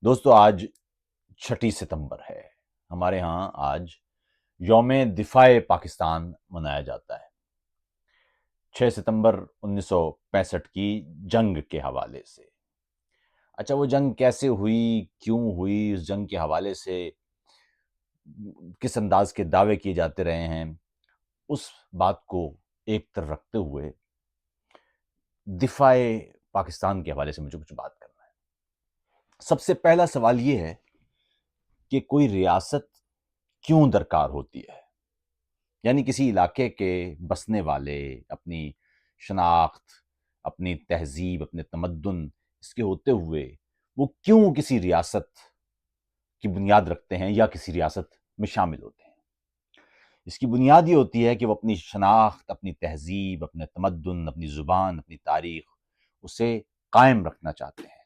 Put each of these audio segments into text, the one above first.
دوستو آج 6 ستمبر ہے۔ ہمارے ہاں آج یوم دفاع پاکستان منایا جاتا ہے۔ 6 ستمبر 1965 کی جنگ کے حوالے سے۔ اچھا، وہ جنگ کیسے ہوئی، کیوں ہوئی، اس جنگ کے حوالے سے کس انداز کے دعوے کیے جاتے رہے ہیں، اس بات کو ایک طرف رکھتے ہوئے دفاع پاکستان کے حوالے سے مجھے کچھ بات کرنا ہے۔ سب سے پہلا سوال یہ ہے کہ کوئی ریاست کیوں درکار ہوتی ہے؟ یعنی کسی علاقے کے بسنے والے اپنی شناخت، اپنی تہذیب، اپنے تمدن اس کے ہوتے ہوئے وہ کیوں کسی ریاست کی بنیاد رکھتے ہیں یا کسی ریاست میں شامل ہوتے ہیں؟ اس کی بنیاد یہ ہوتی ہے کہ وہ اپنی شناخت، اپنی تہذیب، اپنے تمدن، اپنی زبان، اپنی تاریخ اسے قائم رکھنا چاہتے ہیں،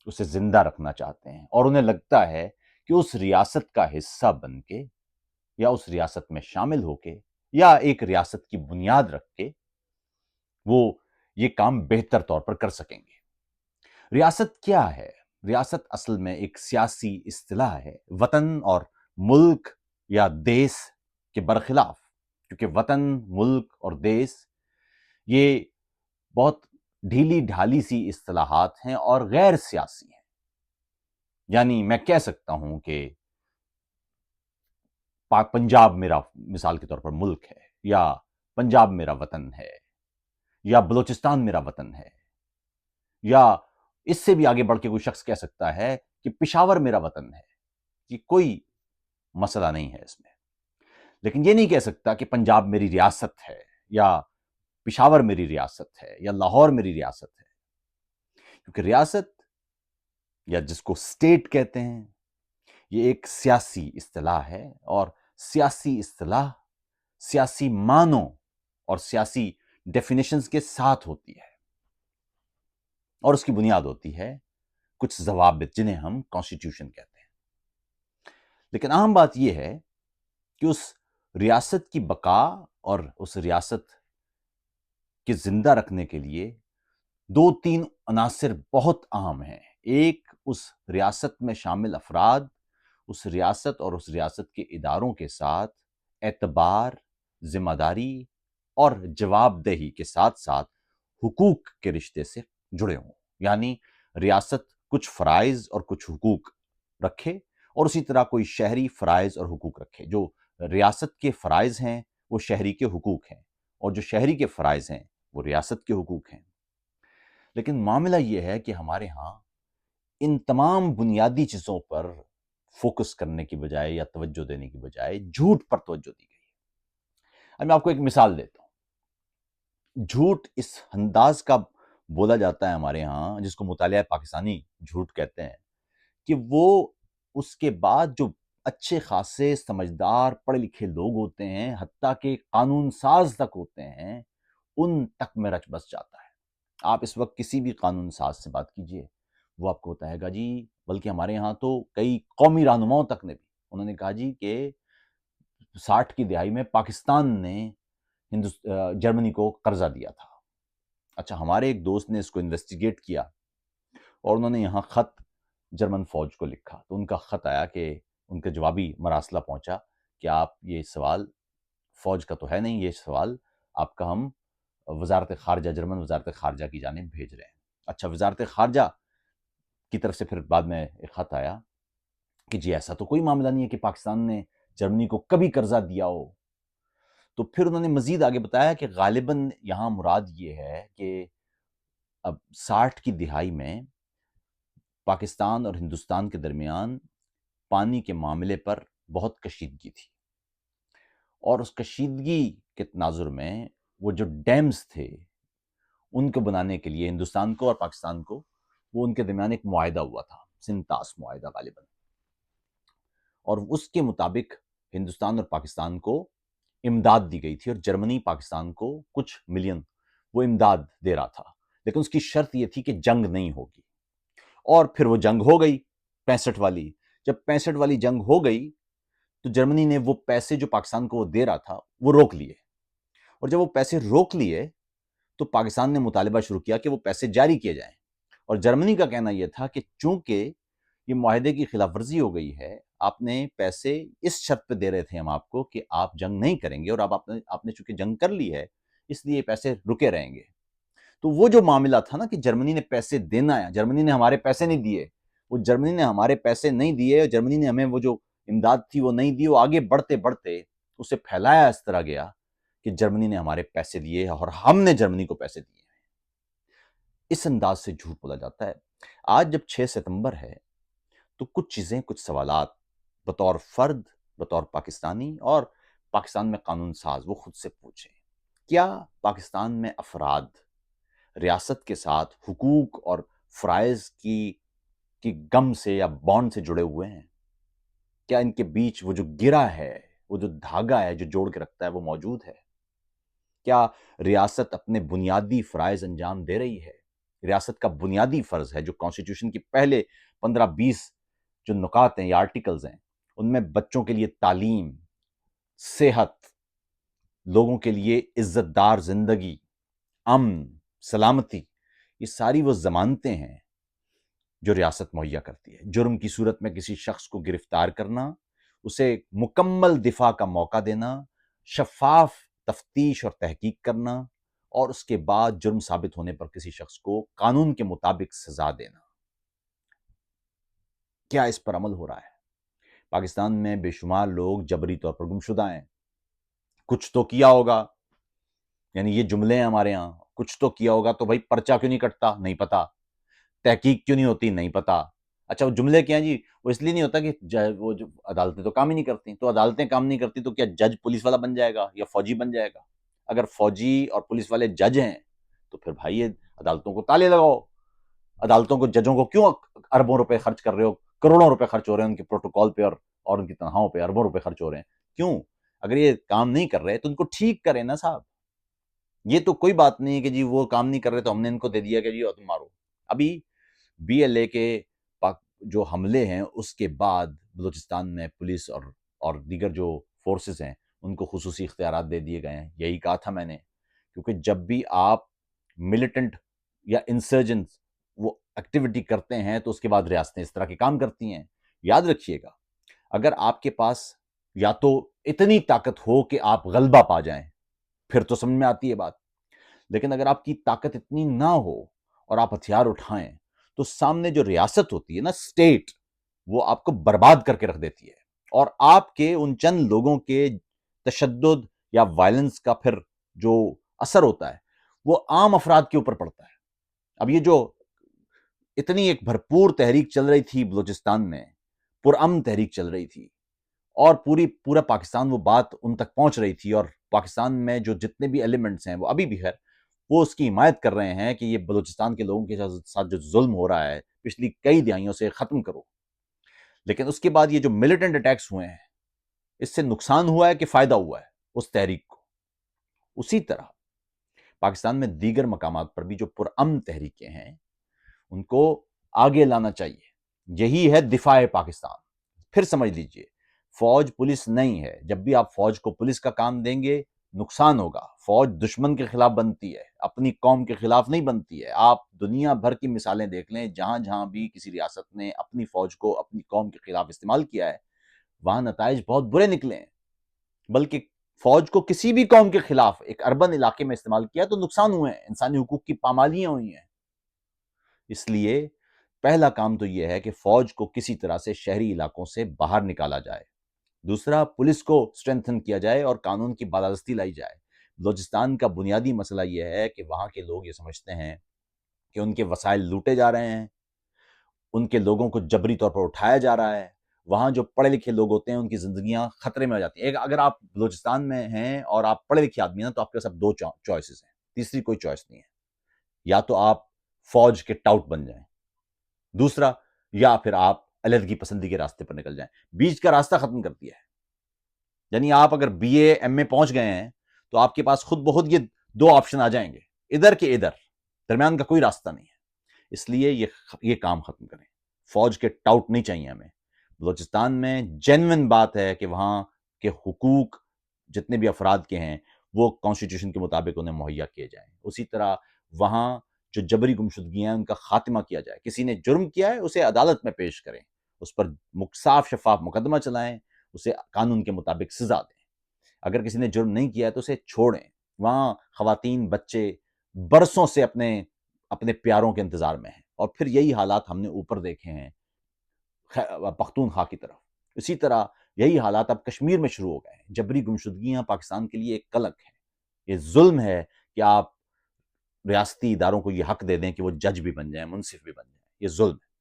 اسے زندہ رکھنا چاہتے ہیں، اور انہیں لگتا ہے کہ اس ریاست کا حصہ بن کے یا اس ریاست میں شامل ہو کے یا ایک ریاست کی بنیاد رکھ کے وہ یہ کام بہتر طور پر کر سکیں گے۔ ریاست کیا ہے؟ ریاست اصل میں ایک سیاسی اصطلاح ہے، وطن اور ملک یا دیس کے برخلاف، کیونکہ وطن، ملک اور دیس یہ بہت ڈھیلی ڈھالی سی اصطلاحات ہیں اور غیر سیاسی ہیں۔ یعنی میں کہہ سکتا ہوں کہ پنجاب میرا مثال کے طور پر ملک ہے، یا پنجاب میرا وطن ہے، یا بلوچستان میرا وطن ہے، یا اس سے بھی آگے بڑھ کے کوئی شخص کہہ سکتا ہے کہ پشاور میرا وطن ہے۔ یہ کوئی مسئلہ نہیں ہے اس میں، لیکن یہ نہیں کہہ سکتا کہ پنجاب میری ریاست ہے، یا پشاور میری ریاست ہے، یا لاہور میری ریاست ہے، کیونکہ ریاست یا جس کو اسٹیٹ کہتے ہیں یہ ایک سیاسی اصطلاح ہے، اور سیاسی اصطلاح سیاسی معنوں اور سیاسی ڈیفینیشنز کے ساتھ ہوتی ہے، اور اس کی بنیاد ہوتی ہے کچھ ضوابط جنہیں ہم کانسٹیٹیوشن کہتے ہیں۔ لیکن اہم بات یہ ہے کہ اس ریاست کی بقا اور اس ریاست کے زندہ رکھنے کے لیے دو تین عناصر بہت اہم ہیں۔ ایک، اس ریاست میں شامل افراد اس ریاست اور اس ریاست کے اداروں کے ساتھ اعتبار، ذمہ داری اور جواب دہی کے ساتھ ساتھ حقوق کے رشتے سے جڑے ہوں۔ یعنی ریاست کچھ فرائض اور کچھ حقوق رکھے، اور اسی طرح کوئی شہری فرائض اور حقوق رکھے۔ جو ریاست کے فرائض ہیں وہ شہری کے حقوق ہیں، اور جو شہری کے فرائض ہیں وہ ریاست کے حقوق ہیں۔ لیکن معاملہ یہ ہے کہ ہمارے ہاں ان تمام بنیادی چیزوں پر فوکس کرنے کی بجائے یا توجہ دینے کی بجائے جھوٹ پر توجہ دی گئی ہے۔ اب میں آپ کو ایک مثال دیتا ہوں۔ جھوٹ اس انداز کا بولا جاتا ہے ہمارے ہاں، جس کو مطالعہ پاکستانی جھوٹ کہتے ہیں، کہ وہ اس کے بعد جو اچھے خاصے سمجھدار پڑھے لکھے لوگ ہوتے ہیں، حتیٰ کہ قانون ساز تک ہوتے ہیں، ان تک میں رچ بس جاتا ہے۔ آپ اس وقت کسی بھی قانون ساز سے بات کیجئے، وہ آپ کو بتائے گا جی، بلکہ ہمارے ہاں تو کئی قومی رہنماؤں تک نے بھی انہوں نے کہا جی کہ 60 کی دہائی میں پاکستان نے جرمنی کو قرضہ دیا تھا۔ اچھا، ہمارے ایک دوست نے اس کو انویسٹیگیٹ کیا، اور انہوں نے یہاں خط جرمن فوج کو لکھا، تو ان کا خط آیا کہ ان کے جوابی مراسلہ پہنچا کہ آپ یہ سوال فوج کا تو ہے نہیں، یہ سوال آپ کا ہم وزارت خارجہ، جرمن وزارت خارجہ کی جانب بھیج رہے ہیں۔ اچھا، وزارت خارجہ کی طرف سے پھر بعد میں ایک خط آیا کہ جی ایسا تو کوئی معاملہ نہیں ہے کہ پاکستان نے جرمنی کو کبھی قرضہ دیا ہو۔ تو پھر انہوں نے مزید آگے بتایا کہ غالباً یہاں مراد یہ ہے کہ اب 60 کی دہائی میں پاکستان اور ہندوستان کے درمیان پانی کے معاملے پر بہت کشیدگی تھی، اور اس کشیدگی کے تناظر میں وہ جو ڈیمز تھے ان کو بنانے کے لیے ہندوستان کو اور پاکستان کو، وہ ان کے درمیان ایک معاہدہ ہوا تھا، سنتاس معاہدہ غالباً، اور اس کے مطابق ہندوستان اور پاکستان کو امداد دی گئی تھی، اور جرمنی پاکستان کو کچھ ملین وہ امداد دے رہا تھا، لیکن اس کی شرط یہ تھی کہ جنگ نہیں ہوگی۔ اور پھر وہ جنگ ہو گئی 65 والی۔ جب 65 والی جنگ ہو گئی تو جرمنی نے وہ پیسے جو پاکستان کو وہ دے رہا تھا وہ روک لیے، اور جب وہ پیسے روک لیے تو پاکستان نے مطالبہ شروع کیا کہ وہ پیسے جاری کیے جائیں، اور جرمنی کا کہنا یہ تھا کہ چونکہ یہ معاہدے کی خلاف ورزی ہو گئی ہے. آپ نے پیسے اس شرط پہ دے رہے تھے ہم آپ کو کہ آپ جنگ نہیں کریں گے، اور آپ نے چونکہ جنگ کر لی ہے اس لیے یہ پیسے رکے رہیں گے. تو وہ جو معاملہ تھا نا کہ جرمنی نے پیسے دینا ہے، جرمنی نے ہمارے پیسے نہیں دیے، وہ جرمنی نے ہمارے پیسے نہیں دیے، جرمنی نے ہمیں وہ جو امداد تھی وہ نہیں دی. وہ آگے بڑھتے بڑھتے اسے پھیلایا اس طرح گیا کہ جرمنی نے ہمارے پیسے دیے اور ہم نے جرمنی کو پیسے دیے. اس انداز سے جھوٹ بولا جاتا ہے. آج جب 6 ستمبر ہے تو کچھ چیزیں، کچھ سوالات بطور فرد، بطور پاکستانی اور پاکستان میں قانون ساز وہ خود سے پوچھیں. کیا پاکستان میں افراد ریاست کے ساتھ حقوق اور فرائض کی غم سے یا بانڈ سے جڑے ہوئے ہیں؟ کیا ان کے بیچ وہ جو گرہ ہے، وہ جو دھاگا ہے جو جوڑ کے رکھتا ہے وہ موجود ہے؟ کیا ریاست اپنے بنیادی فرائض انجام دے رہی ہے؟ ریاست کا بنیادی فرض ہے جو کانسٹیٹیوشن کی پہلے 15-20 جو نکات ہیں یا آرٹیکلز ہیں، ان میں بچوں کے لیے تعلیم، صحت، لوگوں کے لیے عزت دار زندگی، امن، سلامتی، یہ ساری وہ ضمانتیں ہیں جو ریاست مہیا کرتی ہے. جرم کی صورت میں کسی شخص کو گرفتار کرنا، اسے مکمل دفاع کا موقع دینا، شفاف تفتیش اور تحقیق کرنا، اور اس کے بعد جرم ثابت ہونے پر کسی شخص کو قانون کے مطابق سزا دینا. کیا اس پر عمل ہو رہا ہے؟ پاکستان میں بے شمار لوگ جبری طور پر گمشدہ ہیں. کچھ تو کیا ہوگا، یعنی یہ جملے ہیں ہمارے ہاں، کچھ تو کیا ہوگا. تو بھائی پرچہ کیوں نہیں کٹتا؟ نہیں پتا. تحقیق کیوں نہیں ہوتی؟ نہیں پتا. اچھا وہ جملے کیا ہیں جی؟ وہ اس لیے نہیں ہوتا کہ وہ جو عدالتیں تو کام ہی نہیں کرتی. تو عدالتیں کام نہیں کرتی تو کیا جج پولیس والا بن جائے گا یا فوجی بن جائے گا؟ اگر فوجی اور پولیس والے جج ہیں تو پھر بھائی یہ عدالتوں کو تالے لگاؤ. عدالتوں کو، ججوں کو کیوں اربوں روپے خرچ کر رہے ہو؟ کروڑوں روپے خرچ ہو رہے ہیں ان کے پروٹوکول پہ اور ان کی تنخواہوں پہ اربوں روپے خرچ ہو رہے ہیں. کیوں؟ اگر یہ کام نہیں کر رہے تو ان کو ٹھیک کریں نا صاحب. یہ تو کوئی بات نہیں ہے کہ جی وہ کام نہیں کر رہے تو ہم نے ان کو دے دیا کہ جی تم مارو. ابھی بی ایل اے کے جو حملے ہیں اس کے بعد بلوچستان میں پولیس اور دیگر جو فورسز ہیں ان کو خصوصی اختیارات دے دیے گئے ہیں. یہی کہا تھا میں نے، کیونکہ جب بھی آپ ملیٹنٹ یا انسرجنٹ وہ ایکٹیویٹی کرتے ہیں تو اس کے بعد ریاستیں اس طرح کے کام کرتی ہیں. یاد رکھیے گا، اگر آپ کے پاس یا تو اتنی طاقت ہو کہ آپ غلبہ پا جائیں پھر تو سمجھ میں آتی ہے بات، لیکن اگر آپ کی طاقت اتنی نہ ہو اور آپ ہتھیار اٹھائیں تو سامنے جو ریاست ہوتی ہے نا، اسٹیٹ، وہ آپ کو برباد کر کے رکھ دیتی ہے. اور آپ کے ان چند لوگوں کے تشدد یا وائلنس کا پھر جو اثر ہوتا ہے وہ عام افراد کے اوپر پڑتا ہے. اب یہ جو اتنی ایک بھرپور تحریک چل رہی تھی بلوچستان میں، پرامن تحریک چل رہی تھی، اور پورا پاکستان وہ بات ان تک پہنچ رہی تھی، اور پاکستان میں جو جتنے بھی ایلیمنٹس ہیں وہ ابھی بھی وہ اس کی حمایت کر رہے ہیں کہ یہ بلوچستان کے لوگوں کے ساتھ جو ظلم ہو رہا ہے پچھلی کئی دہائیوں سے ختم کرو. لیکن اس کے بعد یہ جو ملیٹنٹ اٹیکس ہوئے ہیں اس سے نقصان ہوا ہے کہ فائدہ ہوا ہے اس تحریک کو. اسی طرح پاکستان میں دیگر مقامات پر بھی جو پرامن تحریکیں ہیں ان کو آگے لانا چاہیے. یہی ہے دفاع پاکستان. پھر سمجھ لیجئے، فوج پولیس نہیں ہے. جب بھی آپ فوج کو پولیس کا کام دیں گے نقصان ہوگا. فوج دشمن کے خلاف بنتی ہے، اپنی قوم کے خلاف نہیں بنتی ہے. آپ دنیا بھر کی مثالیں دیکھ لیں، جہاں جہاں بھی کسی ریاست نے اپنی فوج کو اپنی قوم کے خلاف استعمال کیا ہے وہاں نتائج بہت برے نکلے ہیں. بلکہ فوج کو کسی بھی قوم کے خلاف ایک اربن علاقے میں استعمال کیا تو نقصان ہوئے ہیں، انسانی حقوق کی پامالیاں ہوئی ہیں. اس لیے پہلا کام تو یہ ہے کہ فوج کو کسی طرح سے شہری علاقوں سے باہر نکالا جائے. دوسرا، پولیس کو اسٹرینتھن کیا جائے اور قانون کی بالادستی لائی جائے. بلوچستان کا بنیادی مسئلہ یہ ہے کہ وہاں کے لوگ یہ سمجھتے ہیں کہ ان کے وسائل لوٹے جا رہے ہیں، ان کے لوگوں کو جبری طور پر اٹھایا جا رہا ہے. وہاں جو پڑھے لکھے لوگ ہوتے ہیں ان کی زندگیاں خطرے میں آ جاتی ہیں. اگر آپ بلوچستان میں ہیں اور آپ پڑھے لکھے آدمی ہیں تو آپ کے سب 2 چوائسز ہیں، تیسری کوئی چوائس نہیں ہے. یا تو آپ فوج کے ٹاؤٹ بن جائیں، دوسرا یا پھر آپ علیحدگی پسندی کے راستے پر نکل جائیں. بیچ کا راستہ ختم کر دیا ہے. یعنی آپ اگر بی اے ایم اے پہنچ گئے ہیں تو آپ کے پاس خود بخود یہ 2 آپشن آ جائیں گے، ادھر کے ادھر، درمیان کا کوئی راستہ نہیں ہے. اس لیے یہ کام ختم کریں. فوج کے ٹاؤٹ نہیں چاہیے ہمیں. بلوچستان میں جینوئن بات ہے کہ وہاں کے حقوق جتنے بھی افراد کے ہیں وہ کانسٹیٹیوشن کے مطابق انہیں مہیا کیے جائیں. اسی طرح وہاں جو جبری گمشدگی ہیں ان کا خاتمہ کیا جائے. کسی نے جرم کیا ہے اسے عدالت میں پیش کریں. اس پر صاف شفاف مقدمہ چلائیں، اسے قانون کے مطابق سزا دیں۔ اگر کسی نے جرم نہیں کیا ہے تو اسے چھوڑیں۔ وہاں خواتین بچے برسوں سے اپنے پیاروں کے انتظار میں ہیں، اور پھر یہی حالات ہم نے اوپر دیکھے ہیں پختونخوا کی طرف۔ اسی طرح یہی حالات اب کشمیر میں شروع ہو گئے ہیں۔ جبری گمشدگیاں پاکستان کے لیے ایک کلنک ہے۔ یہ ظلم ہے کہ آپ ریاستی اداروں کو یہ حق دے دیں کہ وہ جج بھی بن جائیں، منصف بھی بن جائیں۔ یہ ظلم ہے۔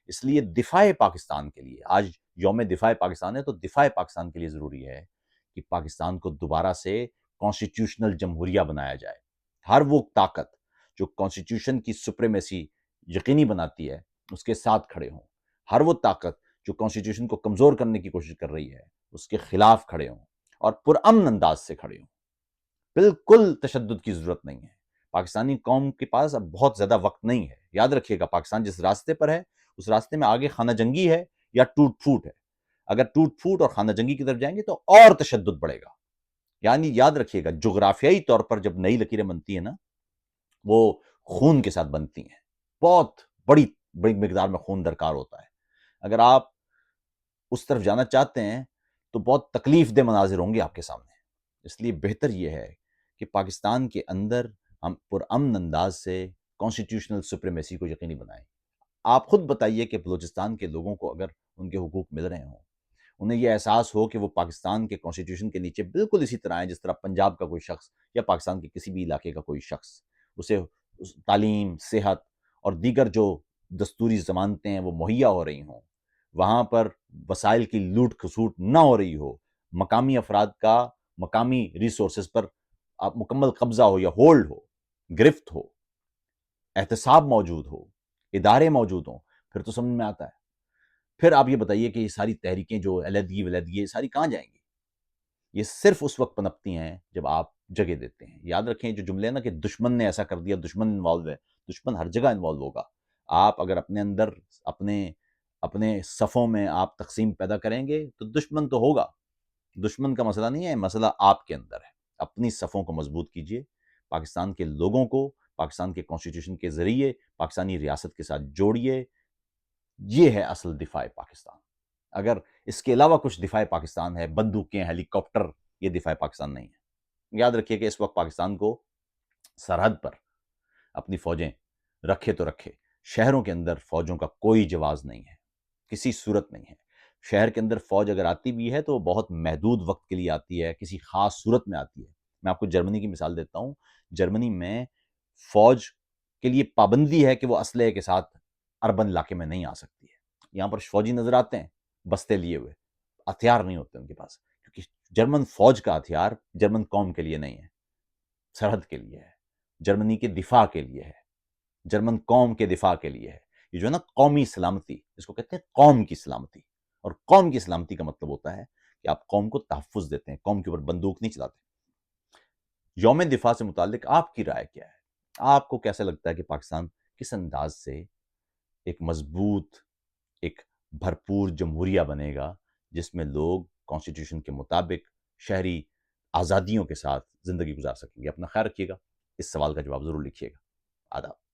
اس لیے دفاع پاکستان کے لیے، آج یوم دفاع پاکستان ہے، تو دفاع پاکستان کے لیے ضروری ہے کہ پاکستان کو دوبارہ سے کانسٹیٹیوشنل جمہوریہ بنایا جائے۔ ہر وہ طاقت جو کانسٹیٹیوشن کی سپریمیسی یقینی بناتی ہے، اس کے ساتھ کھڑے ہوں۔ ہر وہ طاقت جو کانسٹیٹیوشن کو کمزور کرنے کی کوشش کر رہی ہے، اس کے خلاف کھڑے ہوں اور پرامن انداز سے کھڑے ہوں۔ بالکل تشدد کی ضرورت نہیں ہے۔ پاکستانی قوم کے پاس اب بہت زیادہ وقت نہیں ہے۔ یاد رکھیے گا، پاکستان جس راستے پر ہے، اس راستے میں آگے خانہ جنگی ہے یا ٹوٹ پھوٹ ہے۔ اگر ٹوٹ پھوٹ اور خانہ جنگی کی طرف جائیں گے تو اور تشدد بڑھے گا۔ یعنی یاد رکھیے گا، جغرافیائی طور پر جب نئی لکیریں بنتی ہیں نا، وہ خون کے ساتھ بنتی ہیں۔ بہت بڑی مقدار میں خون درکار ہوتا ہے۔ اگر آپ اس طرف جانا چاہتے ہیں تو بہت تکلیف دہ مناظر ہوں گے آپ کے سامنے۔ اس لیے بہتر یہ ہے کہ پاکستان کے اندر ہم پرامن انداز سے کانسٹیٹیوشنل سپریمیسی کو یقینی بنائیں۔ آپ خود بتائیے کہ بلوچستان کے لوگوں کو اگر ان کے حقوق مل رہے ہوں، انہیں یہ احساس ہو کہ وہ پاکستان کے کانسٹیٹیوشن کے نیچے بالکل اسی طرح ہیں جس طرح پنجاب کا کوئی شخص یا پاکستان کے کسی بھی علاقے کا کوئی شخص، اسے تعلیم، صحت اور دیگر جو دستوری ضمانتیں ہیں وہ مہیا ہو رہی ہوں، وہاں پر وسائل کی لوٹ کھسوٹ نہ ہو رہی ہو، مقامی افراد کا مقامی ریسورسز پر مکمل قبضہ ہو یا ہولڈ ہو، گرفت ہو، احتساب موجود ہو، ادارے موجود ہوں، پھر تو سمجھ میں آتا ہے۔ پھر آپ یہ بتائیے کہ یہ ساری تحریکیں جو علیحدگی ولیحدگی، یہ ساری کہاں جائیں گی؟ یہ صرف اس وقت پنپتی ہیں جب آپ جگہ دیتے ہیں۔ یاد رکھیں جو جملے نا کہ دشمن نے ایسا کر دیا، دشمن انوالو ہے، دشمن ہر جگہ انوالو ہوگا۔ آپ اگر اپنے اندر اپنے صفوں میں آپ تقسیم پیدا کریں گے تو دشمن تو ہوگا۔ دشمن کا مسئلہ نہیں ہے، مسئلہ آپ کے اندر ہے۔ اپنی صفوں کو مضبوط کیجئے، پاکستان کے لوگوں کو پاکستان کے کانسٹیٹیوشن کے ذریعے پاکستانی ریاست کے ساتھ جوڑیے۔ یہ ہے اصل دفاع پاکستان۔ اگر اس کے علاوہ کچھ دفاع پاکستان ہے، بندوقیں، ہیلی کاپٹر، یہ دفاع پاکستان نہیں ہے۔ یاد رکھیے کہ اس وقت پاکستان کو سرحد پر اپنی فوجیں رکھے تو رکھے، شہروں کے اندر فوجوں کا کوئی جواز نہیں ہے، کسی صورت نہیں ہے۔ شہر کے اندر فوج اگر آتی بھی ہے تو وہ بہت محدود وقت کے لیے آتی ہے، کسی خاص صورت میں آتی ہے۔ میں آپ کو جرمنی کی مثال دیتا ہوں۔ جرمنی میں فوج کے لیے پابندی ہے کہ وہ اسلحے کے ساتھ اربن علاقے میں نہیں آ سکتی ہے۔ یہاں پر فوجی نظر آتے ہیں بستے لیے ہوئے، ہتھیار نہیں ہوتے ان کے پاس، کیونکہ جرمن فوج کا ہتھیار جرمن قوم کے لیے نہیں ہے، سرحد کے لیے ہے، جرمنی کے دفاع کے لیے ہے، جرمن قوم کے دفاع کے لیے ہے۔ یہ جو ہے نا قومی سلامتی، اس کو کہتے ہیں قوم کی سلامتی۔ اور قوم کی سلامتی کا مطلب ہوتا ہے کہ آپ قوم کو تحفظ دیتے ہیں، قوم کے اوپر بندوق نہیں چلاتے۔ یوم دفاع سے متعلق آپ کی رائے کیا ہے؟ آپ کو کیسا لگتا ہے کہ پاکستان کس انداز سے ایک مضبوط، ایک بھرپور جمہوریہ بنے گا جس میں لوگ کانسٹیٹیوشن کے مطابق شہری آزادیوں کے ساتھ زندگی گزار سکیں گے؟ اپنا خیال رکھیے گا۔ اس سوال کا جواب ضرور لکھیے گا۔ آداب۔